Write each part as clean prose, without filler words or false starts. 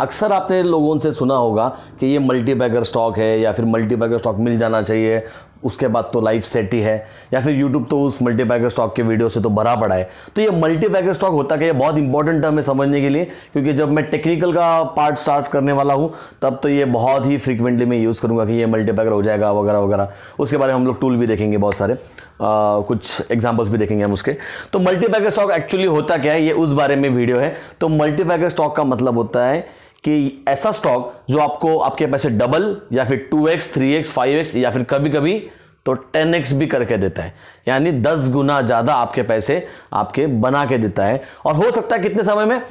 अक्सर आपने लोगों से सुना होगा कि ये मल्टीबैगर स्टॉक है या फिर मल्टीबैगर स्टॉक मिल जाना चाहिए, उसके बाद तो लाइफ सेट ही है, या फिर यूट्यूब तो उस मल्टीबैगर स्टॉक के वीडियो से तो भरा पड़ा है। तो ये मल्टीबैगर स्टॉक होता क्या है, बहुत इंपॉर्टेंट टर्म है समझने के लिए, क्योंकि जब मैं टेक्निकल का पार्ट स्टार्ट करने वाला हूँ तब तो ये बहुत ही फ्रीक्वेंटली मैं यूज़ करूँगा कि ये मल्टीबैगर हो जाएगा वगैरह वगैरह। उसके बारे में हम लोग टूल भी देखेंगे बहुत सारे, कुछ एग्जाम्पल्स भी देखेंगे हम उसके। तो मल्टीबैगर स्टॉक एक्चुअली होता क्या है, ये उस बारे में वीडियो है। तो मल्टीबैगर स्टॉक का मतलब होता है कि ऐसा स्टॉक जो आपको आपके पैसे डबल या फिर 2x 3x 5x या फिर कभी कभी तो 10x भी करके देता है, यानी 10 गुना ज़्यादा आपके पैसे आपके बना के देता है। और हो सकता है कितने समय में,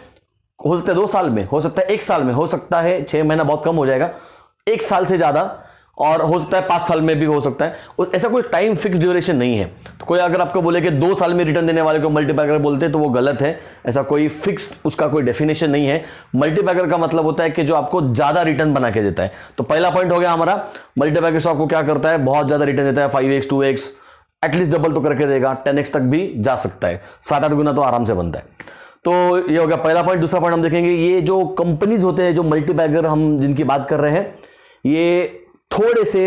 हो सकता है 2 साल में, हो सकता है 1 साल में, हो सकता है 6 महीना बहुत कम हो जाएगा, 1 साल से ज़्यादा, और हो सकता है 5 साल में भी हो सकता है। और ऐसा कोई टाइम फिक्स ड्यूरेशन नहीं है। तो कोई अगर आपको बोले कि 2 साल में रिटर्न देने वाले को मल्टीबैगर बोलते हैं तो वो गलत है। ऐसा कोई फिक्स उसका कोई डेफिनेशन नहीं है। मल्टीबैगर का मतलब होता है कि जो आपको ज़्यादा रिटर्न बना के देता है। तो पहला पॉइंट हो गया हमारा, मल्टीबैगर स्टॉक को क्या करता है, बहुत ज़्यादा रिटर्न देता है, 5x 2x एटलीस्ट डबल तो करके देगा, 10x तक भी जा सकता है, 7-8 गुना तो आराम से बनता है। तो ये हो गया पहला पॉइंट। दूसरा पॉइंट हम देखेंगे, ये जो कंपनीज होते हैं जो मल्टीबैगर हम जिनकी बात कर रहे हैं, ये थोड़े से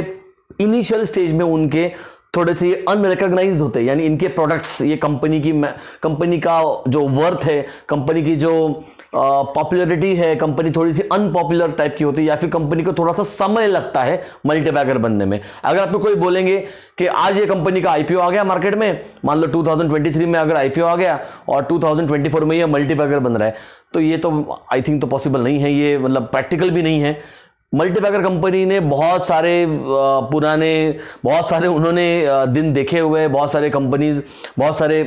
इनिशियल स्टेज में उनके थोड़े से अनरिकॉग्नाइज्ड होते हैं, यानी इनके प्रोडक्ट्स, ये कंपनी का जो वर्थ है, कंपनी की जो पॉपुलैरिटी है, कंपनी थोड़ी सी अनपॉपुलर टाइप की होती है, या फिर कंपनी को थोड़ा सा समय लगता है मल्टीबैगर बनने में। अगर आपको कोई बोलेंगे कि आज ये कंपनी का आईपीओ आ गया मार्केट में, मान लो 2023 में अगर आईपीओ आ गया और 2024 में ये मल्टीबैगर बन रहा है, तो ये तो आई थिंक तो पॉसिबल नहीं है, ये मतलब प्रैक्टिकल भी नहीं है। मल्टीबैगर कंपनी ने बहुत सारे उन्होंने दिन देखे हुए, बहुत सारे कंपनीज, बहुत सारे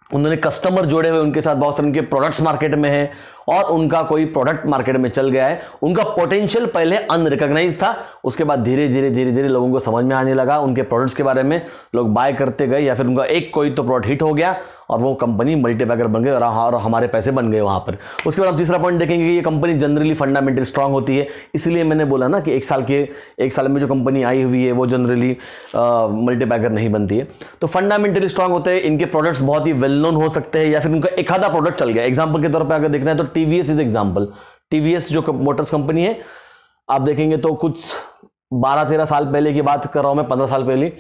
उन्होंने कस्टमर जोड़े हुए उनके साथ, बहुत सारे उनके प्रोडक्ट्स मार्केट में हैं और उनका कोई प्रोडक्ट मार्केट में चल गया है। उनका पोटेंशियल पहले अनरिकॉग्नाइज था, उसके बाद धीरे धीरे लोगों को समझ में आने लगा, उनके प्रोडक्ट्स के बारे में लोग बाय करते गए, या फिर उनका एक कोई तो प्रोडक्ट हिट हो गया और वो कंपनी मल्टीबैगर बन गई और हमारे पैसे बन गए वहां पर। उसके बाद हम तीसरा पॉइंट देखेंगे कि ये कंपनी जनरली फंडामेंटली स्ट्रांग होती है। इसलिए मैंने बोला ना कि 1 साल में जो कंपनी आई हुई है वो जनरली मल्टीबैगर नहीं बनती है। तो फंडामेंटली स्ट्रांग होते हैं, इनके प्रोडक्ट्स बहुत ही वेल नोन हो सकते हैं, या फिर उनका एक आधा प्रोडक्ट चल गया। एग्जाम्पल के तौर पर अगर देखना है तो टीवीएस इज एग्जाम्पल। टीवीएस जो मोटर्स कंपनी है, आप देखेंगे तो कुछ 12-13 साल पहले की बात कर रहा हूं मैं, 15 साल पहले,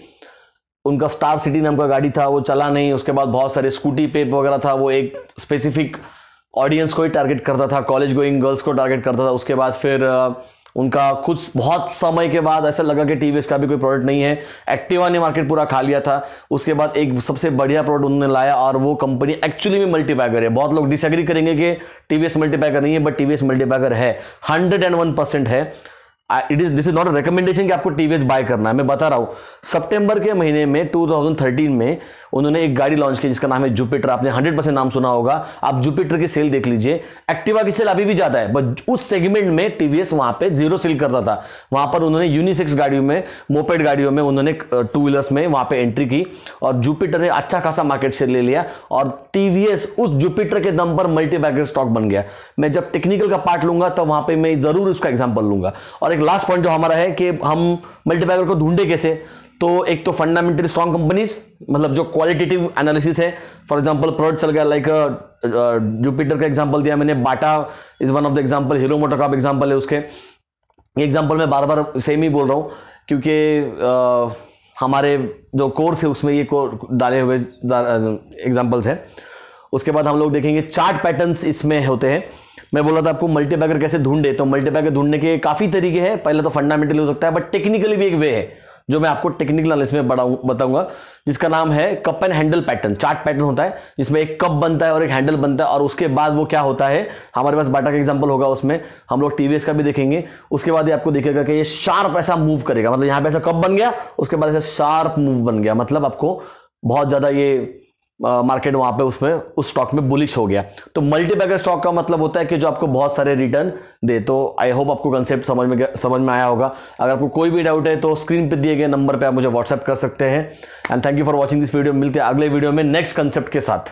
उनका स्टार सिटी नाम का गाड़ी था, वो चला नहीं। उसके बाद बहुत सारे स्कूटी पे वगैरह था, वो एक स्पेसिफिक ऑडियंस को ही टारगेट करता था, कॉलेज गोइंग गर्ल्स को टारगेट करता था। उसके बाद फिर उनका कुछ बहुत समय के बाद ऐसा लगा कि टीवीएस का भी कोई प्रोडक्ट नहीं है, एक्टिवा ने मार्केट पूरा खा लिया था। उसके बाद एक सबसे बढ़िया प्रोडक्ट उन्होंने लाया और वो कंपनी एक्चुअली में मल्टीबैगर है। बहुत लोग डिसएग्री करेंगे कि टीवीएस मल्टीबैगर नहीं है, बट टीवीएस मल्टीबैगर है, 101% है। This is not a recommendation कि आपको टीवीएस बाय करना है। मैं बता रहा हूं, सितंबर के महीने में 2013 में उन्होंने एक गाड़ी लॉन्च की जिसका नाम है जुपिटर। आपने 100% नाम सुना होगा, आप जुपिटर की सेल देख लीजिए। एक्टिवा की सेल अभी भी ज्यादा है, बट उस सेगमेंट में टीवीएस वहां पे 0 सेल करता था। वहां पर उन्होंने यूनिसेक्स गाड़ियों में, मोपेड गाड़ियों में उन्होंने 2 व्हीलर्स में वहां पे एंट्री की और जुपिटर ने अच्छा खासा मार्केट शेयर ले लिया और टीवीएस उस जुपिटर के दम पर मल्टीबैगर स्टॉक बन गया। मैं जब टेक्निकल का पार्ट लूंगा तब वहां पे मैं जरूर उसका एग्जांपल लूंगा। और एक लास्ट पॉइंट जो हमारा है कि हम मल्टीबैगर को ढूंढे कैसे, तो एक तो फंडामेंटली स्ट्रॉन्ग कंपनीज, मतलब जो क्वालिटेटिव एनालिसिस है। फॉर एग्जांपल प्रोडक्ट चल गया, लाइक जुपिटर का एग्जांपल दिया मैंने, Bata is one of the example, Hero Motor का एग्जांपल है उसके। ये एग्जांपल मैं बार बार सेम ही बोल रहा हूं क्योंकि हमारे जो कोर्स है उसमें ये डाले हुए एग्जांपल्स हैं। उसके बाद हम लोग देखेंगे चार्ट पैटर्न्स इसमें होते हैं। मैं बोला था आपको मल्टीबैगर कैसे ढूंढे, तो मल्टीबैगर ढूंढने के काफी तरीके हैं। पहले तो फंडामेंटली हो सकता है, बट टेक्निकली भी एक वे है जो मैं आपको टेक्निकल एनालिसिस में बताऊंगा, जिसका नाम है cup and handle pattern. Chart pattern होता है जिसमें एक कप बनता है और एक हैंडल बनता है, और उसके बाद वो क्या होता है, हमारे पास बाटा का एग्जांपल होगा, उसमें हम लोग टीवीएस का भी देखेंगे। उसके बाद ये आपको दिखेगा कि ये शार्प ऐसा मूव करेगा, मतलब यहां पे ऐसा कप बन गया, उसके बाद ऐसा शार्प मूव बन गया, मतलब आपको बहुत ज्यादा ये मार्केट वहां पे उसमें उस स्टॉक में बुलिश हो गया। तो मल्टीबैगर स्टॉक का मतलब होता है कि जो आपको बहुत सारे रिटर्न दे। तो आई होप आपको कंसेप्ट समझ में आया होगा। अगर आपको कोई भी डाउट है तो स्क्रीन पे दिए गए नंबर पे आप मुझे व्हाट्सएप कर सकते हैं। And thank you for watching this video. मिलते हैं अगले वीडियो में नेक्स्ट कंसेप्ट के साथ।